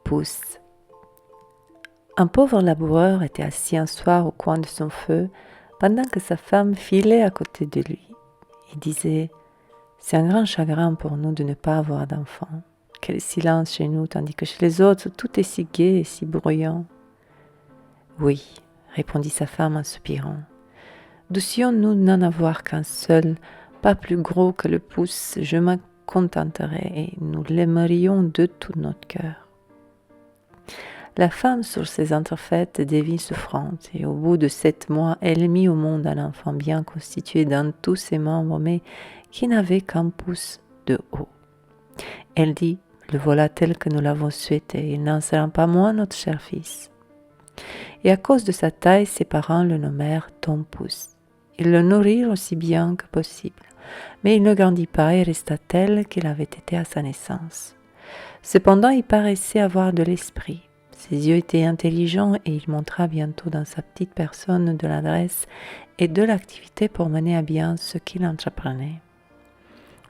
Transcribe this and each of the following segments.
Pouce. Un pauvre laboureur était assis un soir au coin de son feu pendant que sa femme filait à côté de lui. Il disait « C'est un grand chagrin pour nous de ne pas avoir d'enfants. Quel silence chez nous, tandis que chez les autres, tout est si gai et si bruyant. » « Oui, » répondit sa femme en soupirant. « Dussions-nous n'en avoir qu'un seul, pas plus gros que le pouce, je m'en contenterais et nous l'aimerions de tout notre cœur. » La femme, sur ces entrefaites, devint souffrante, et au bout de 7 mois, elle mit au monde un enfant bien constitué dans tous ses membres, mais qui n'avait qu'un pouce de haut. Elle dit, « Le voilà tel que nous l'avons souhaité, il n'en sera pas moins notre cher fils. » Et à cause de sa taille, ses parents le nommèrent Tom Pouce. Ils le nourrirent aussi bien que possible, mais il ne grandit pas et resta tel qu'il avait été à sa naissance. Cependant, il paraissait avoir de l'esprit. Ses yeux étaient intelligents et il montra bientôt dans sa petite personne de l'adresse et de l'activité pour mener à bien ce qu'il entreprenait.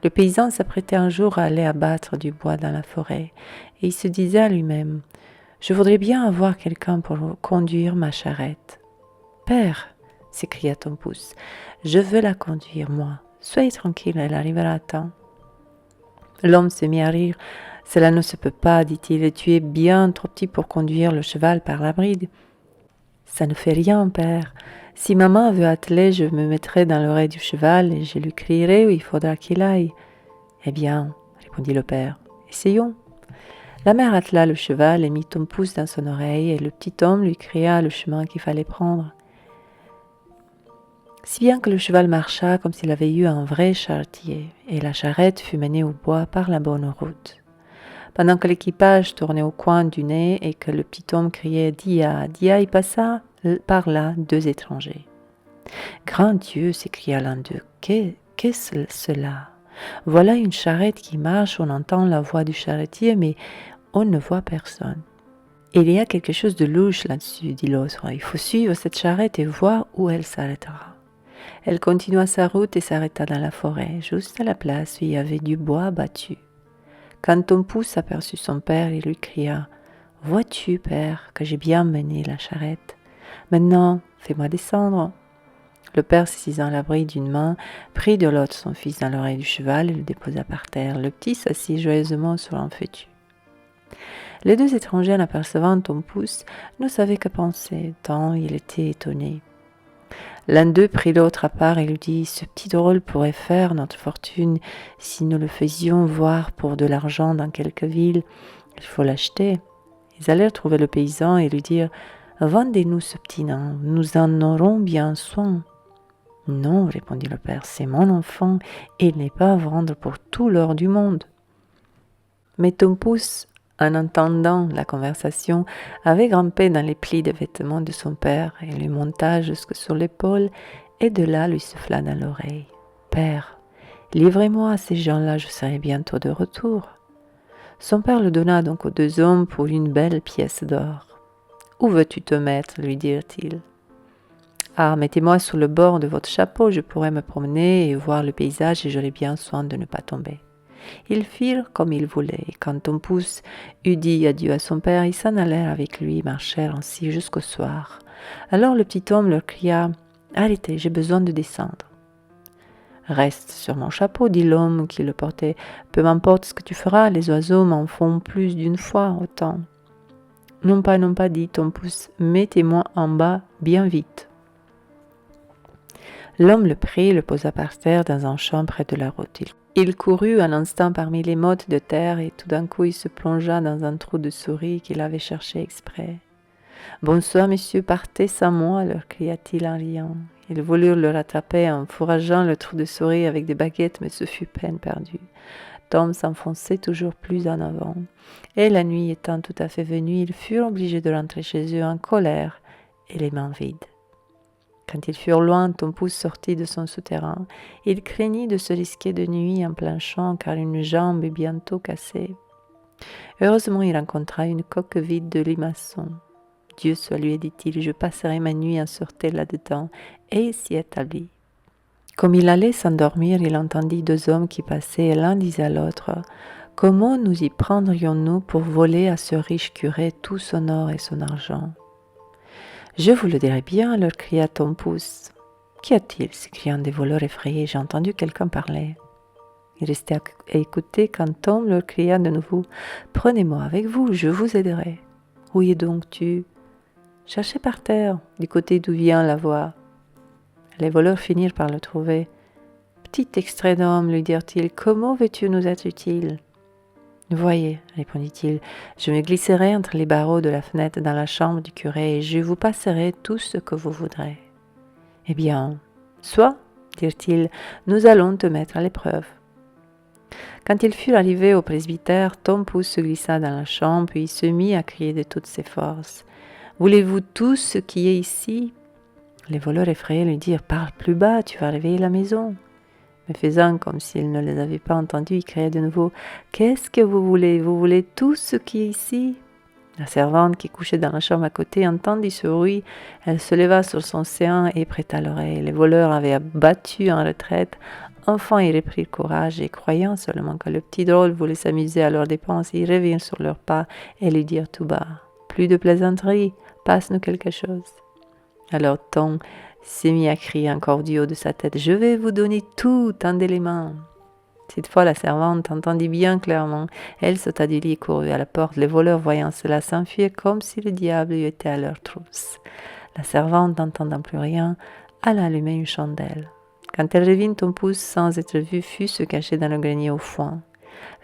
Le paysan s'apprêtait un jour à aller abattre du bois dans la forêt et il se disait à lui-même « Je voudrais bien avoir quelqu'un pour conduire ma charrette. »« Père, » s'écria Tom Pouce, « je veux la conduire, moi. Soyez tranquille, elle arrivera à temps. » L'homme se mit à rire. « Cela ne se peut pas, dit-il, tu es bien trop petit pour conduire le cheval par la bride. »« Ça ne fait rien, père. Si maman veut atteler, je me mettrai dans l'oreille du cheval et je lui crierai où il faudra qu'il aille. »« Eh bien, répondit le père, essayons. » La mère attela le cheval et mit Tom Pouce dans son oreille, et le petit homme lui cria le chemin qu'il fallait prendre. Si bien que le cheval marcha comme s'il avait eu un vrai charretier, et la charrette fut menée au bois par la bonne route. Pendant que l'équipage tournait au coin du nez et que le petit homme criait « Dia, Dia », il passa par là 2 étrangers. « Grand Dieu !» s'écria l'un d'eux, « qu'est-ce cela ? Voilà une charrette qui marche, on entend la voix du charretier, mais on ne voit personne. »« Il y a quelque chose de louche là-dessus, dit l'autre. Il faut suivre cette charrette et voir où elle s'arrêtera. » Elle continua sa route et s'arrêta dans la forêt, juste à la place où il y avait du bois battu. Quand Tom Pouce aperçut son père, il lui cria « Vois-tu, père, que j'ai bien mené la charrette ? Maintenant, fais-moi descendre. » Le père, s'assisant à l'abri d'une main, prit de l'autre son fils dans l'oreille du cheval et le déposa par terre. Le petit s'assit joyeusement sur un fétu. Les 2 étrangers, en apercevant Tom Pouce, ne savaient que penser, tant il était étonné. L'un d'eux prit l'autre à part et lui dit « Ce petit drôle pourrait faire notre fortune si nous le faisions voir pour de l'argent dans quelque ville. Il faut l'acheter. » Ils allèrent trouver le paysan et lui dirent « Vendez-nous ce petit nain, nous en aurons bien soin. » « Non, répondit le père, c'est mon enfant et il n'est pas à vendre pour tout l'or du monde. » Mais Tom Pouce, en entendant la conversation, avait grimpé dans les plis des vêtements de son père et lui monta jusque sur l'épaule et de là lui souffla dans l'oreille. « Père, livrez-moi à ces gens-là, je serai bientôt de retour. » Son père le donna donc aux 2 hommes pour une belle pièce d'or. « Où veux-tu te mettre ?» lui dirent-ils. « Ah, mettez-moi sous le bord de votre chapeau, je pourrai me promener et voir le paysage et j'aurai bien soin de ne pas tomber. » Ils firent comme ils voulaient, et quand Tom Pouce eut dit adieu à son père, ils s'en allèrent avec lui et marchèrent ainsi jusqu'au soir. Alors le petit homme leur cria « Arrêtez, j'ai besoin de descendre. »« Reste sur mon chapeau, dit l'homme qui le portait. Peu m'importe ce que tu feras, les oiseaux m'en font plus d'une fois autant. »« Non pas, dit Tom Pouce, mettez-moi en bas bien vite. » L'homme le prit, le posa par terre dans un champ près de la route. Il courut un instant parmi les mottes de terre et tout d'un coup il se plongea dans un trou de souris qu'il avait cherché exprès. « Bonsoir, messieurs, partez sans moi, leur cria-t-il en riant. Ils voulurent le rattraper en fourrageant le trou de souris avec des baguettes, mais ce fut peine perdue. Tom s'enfonçait toujours plus en avant. Et la nuit étant tout à fait venue, ils furent obligés de rentrer chez eux en colère et les mains vides. Quand ils furent loin, Tom Pouce sortit de son souterrain. Il craignit de se risquer de nuit en plein champ, car une jambe est bientôt cassée. Heureusement, il rencontra une coque vide de limaçon. « Dieu soit lui, dit-il, je passerai ma nuit en sûreté là-dedans. » Et il s'y établit. Comme il allait s'endormir, il entendit 2 hommes qui passaient, et l'un disait à l'autre « Comment nous y prendrions-nous pour voler à ce riche curé tout son or et son argent ? Je vous le dirai bien, leur cria Tom Pouce. Qu'y a-t-il ? S'écria un des voleurs effrayés. J'ai entendu quelqu'un parler. Il restait à écouter quand Tom leur cria de nouveau. Prenez-moi avec vous, je vous aiderai. Où es donc-tu ? Cherchez par terre, du côté d'où vient la voix. Les voleurs finirent par le trouver. Petit extrait d'homme, lui dirent-ils, comment veux-tu nous être utile ? Voyez, répondit-il, je me glisserai entre les barreaux de la fenêtre dans la chambre du curé et je vous passerai tout ce que vous voudrez. Eh bien, soit, dirent-ils, nous allons te mettre à l'épreuve. Quand ils furent arrivés au presbytère, Tom Pouce se glissa dans la chambre, puis il se mit à crier de toutes ses forces. « Voulez-vous tout ce qui est ici ?» Les voleurs effrayés lui dirent « Parle plus bas, tu vas réveiller la maison. » Mais faisant comme s'il ne les avait pas entendus, il criait de nouveau « Qu'est-ce que vous voulez ? Vous voulez tout ce qui est ici ?» La servante qui couchait dans la chambre à côté entendit ce bruit. Elle se leva sur son séant et prêta l'oreille. Les voleurs avaient battu en retraite. Enfin, ils reprirent courage et, croyant seulement que le petit drôle voulait s'amuser à leurs dépenses, ils revinrent sur leurs pas et lui dirent tout bas « Plus de plaisanterie, passe-nous quelque chose. » Alors Tom s'est mis à crier encore du haut de sa tête « Je vais vous donner tout, tendez les mains !» Cette fois, la servante entendit bien clairement. Elle sauta du lit et courut à la porte. Les voleurs, voyant cela, s'enfuirent comme si le diable eût été à leur trousse. La servante, n'entendant plus rien, alla allumer une chandelle. Quand elle revint, Tom Pouce, sans être vue, fut se cacher dans le grenier au foin.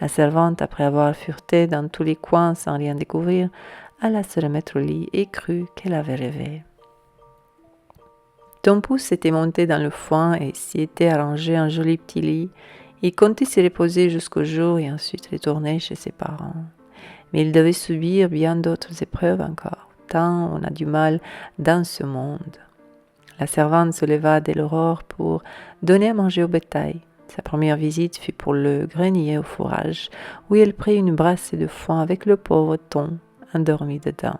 La servante, après avoir fureté dans tous les coins sans rien découvrir, alla se remettre au lit et crut qu'elle avait rêvé. Tom Pouce était monté dans le foin et s'y était arrangé un joli petit lit. Il comptait s'y reposer jusqu'au jour et ensuite retourner chez ses parents. Mais il devait subir bien d'autres épreuves encore, tant on a du mal dans ce monde. La servante se leva dès l'aurore pour donner à manger au bétail. Sa première visite fut pour le grenier au fourrage, où elle prit une brassée de foin avec le pauvre Tom, endormi dedans.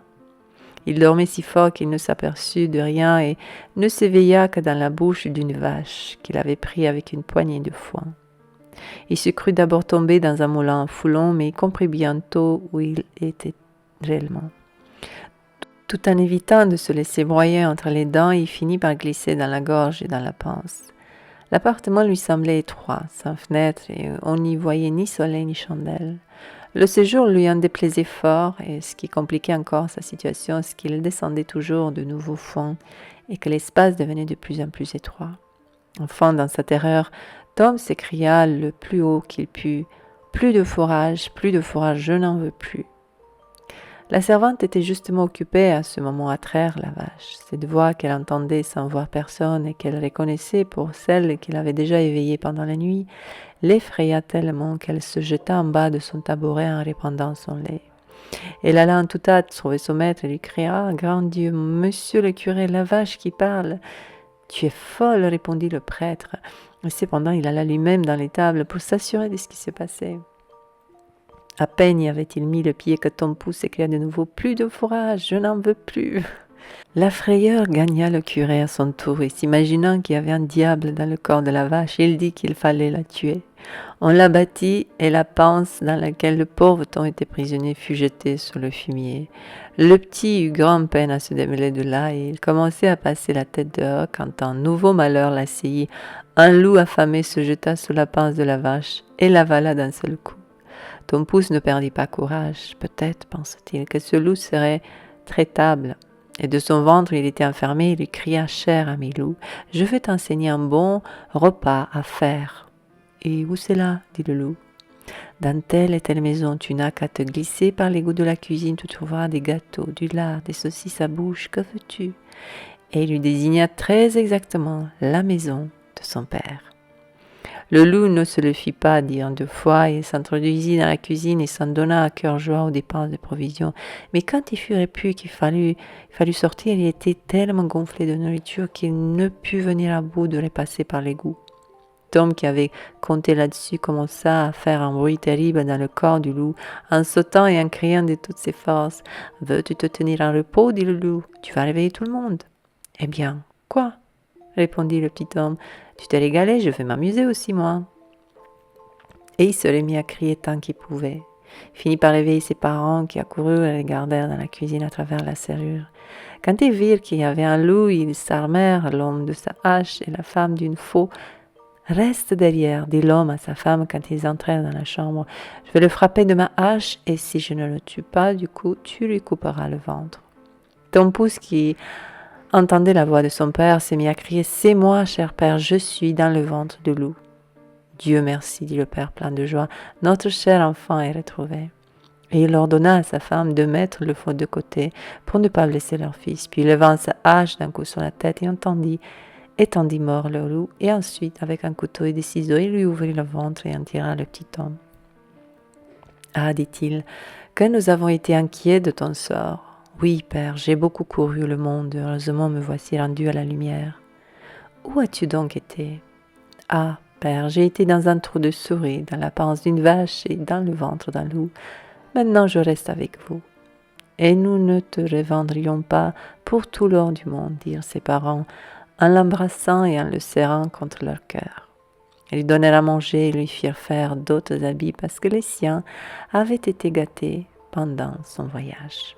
Il dormait si fort qu'il ne s'aperçut de rien et ne s'éveilla que dans la bouche d'une vache qu'il avait pris avec une poignée de foin. Il se crut d'abord tomber dans un moulin à foulon, mais il comprit bientôt où il était réellement. Tout en évitant de se laisser broyer entre les dents, il finit par glisser dans la gorge et dans la panse. L'appartement lui semblait étroit, sans fenêtre, et on n'y voyait ni soleil ni chandelle. Le séjour lui en déplaisait fort, et ce qui compliquait encore sa situation, c'est qu'il descendait toujours de nouveaux fonds, et que l'espace devenait de plus en plus étroit. Enfin, dans sa terreur, Tom s'écria le plus haut qu'il put « Plus de fourrage, je n'en veux plus !» La servante était justement occupée à ce moment à traire la vache. Cette voix qu'elle entendait sans voir personne et qu'elle reconnaissait pour celle qu'il avait déjà éveillée pendant la nuit, l'effraya tellement qu'elle se jeta en bas de son tabouret en répandant son lait. Elle alla en toute hâte trouver son maître et lui cria « Grand Dieu, monsieur le curé, la vache qui parle !»« Tu es folle, répondit le prêtre. Et cependant, il alla lui-même dans l'étable pour s'assurer de ce qui se passait. À peine y avait-il mis le pied que Tom Pouce s'écria de nouveau « Plus de fourrage, je n'en veux plus !» La frayeur gagna le curé à son tour et s'imaginant qu'il y avait un diable dans le corps de la vache, il dit qu'il fallait la tuer. On l'abattit et la panse dans laquelle le pauvre Tom était prisonnier fut jetée sur le fumier. Le petit eut grand peine à se démêler de là et il commençait à passer la tête dehors quand un nouveau malheur l'assaillit. Un loup affamé se jeta sous la panse de la vache et l'avala d'un seul coup. Tom Pouce ne perdit pas courage. Peut-être, pense-t-il, que ce loup serait traitable. Et de son ventre, il était enfermé, il lui cria « Cher ami loup, je vais t'enseigner un bon repas à faire. » « Et où c'est là ?» dit le loup. « Dans telle et telle maison, tu n'as qu'à te glisser par l'égout de la cuisine, tu trouveras des gâteaux, du lard, des saucisses à bouche, que veux-tu » Et il lui désigna très exactement la maison de son père. Le loup ne se le fit pas dire 2 fois, il s'introduisit dans la cuisine et s'en donna à cœur joie aux dépenses de provisions. Mais quand il fut repu qu'il fallut sortir, il était tellement gonflé de nourriture qu'il ne put venir à bout de repasser par l'égout. Tom, qui avait compté là-dessus, commença à faire un bruit terrible dans le corps du loup, en sautant et en criant de toutes ses forces. « Veux-tu te tenir en repos ?» dit le loup. « Tu vas réveiller tout le monde. »« Eh bien, quoi ?» répondit le petit homme. « Tu t'es régalé, je vais m'amuser aussi, moi. » Et il se remit à crier tant qu'il pouvait. Il finit par réveiller ses parents qui accoururent et les gardèrent dans la cuisine à travers la serrure. Quand ils virent qu'il y avait un loup, ils s'armèrent, l'homme de sa hache et la femme d'une faux. Reste derrière, dit l'homme à sa femme quand ils entrèrent dans la chambre. Je vais le frapper de ma hache et si je ne le tue pas, du coup, tu lui couperas le ventre. Tom Pouce, qui entendait la voix de son père, s'est mis à crier « C'est moi, cher père, je suis dans le ventre du loup. » Dieu merci, dit le père plein de joie, notre cher enfant est retrouvé. Et il ordonna à sa femme de mettre le feu de côté pour ne pas blesser leur fils. Puis levant sa hache d'un coup sur la tête et étendit mort le loup, et ensuite, avec un couteau et des ciseaux, il lui ouvrit le ventre et en tira le petit homme. Ah, dit-il, que nous avons été inquiets de ton sort. Oui, père, j'ai beaucoup couru le monde, heureusement me voici rendu à la lumière. Où as-tu donc été? Ah, père, j'ai été dans un trou de souris, dans la panse d'une vache et dans le ventre d'un loup. Maintenant je reste avec vous. Et nous ne te revendrions pas pour tout l'or du monde, dirent ses parents, en l'embrassant et en le serrant contre leur cœur. Ils lui donnèrent à manger et lui firent faire d'autres habits parce que les siens avaient été gâtés pendant son voyage.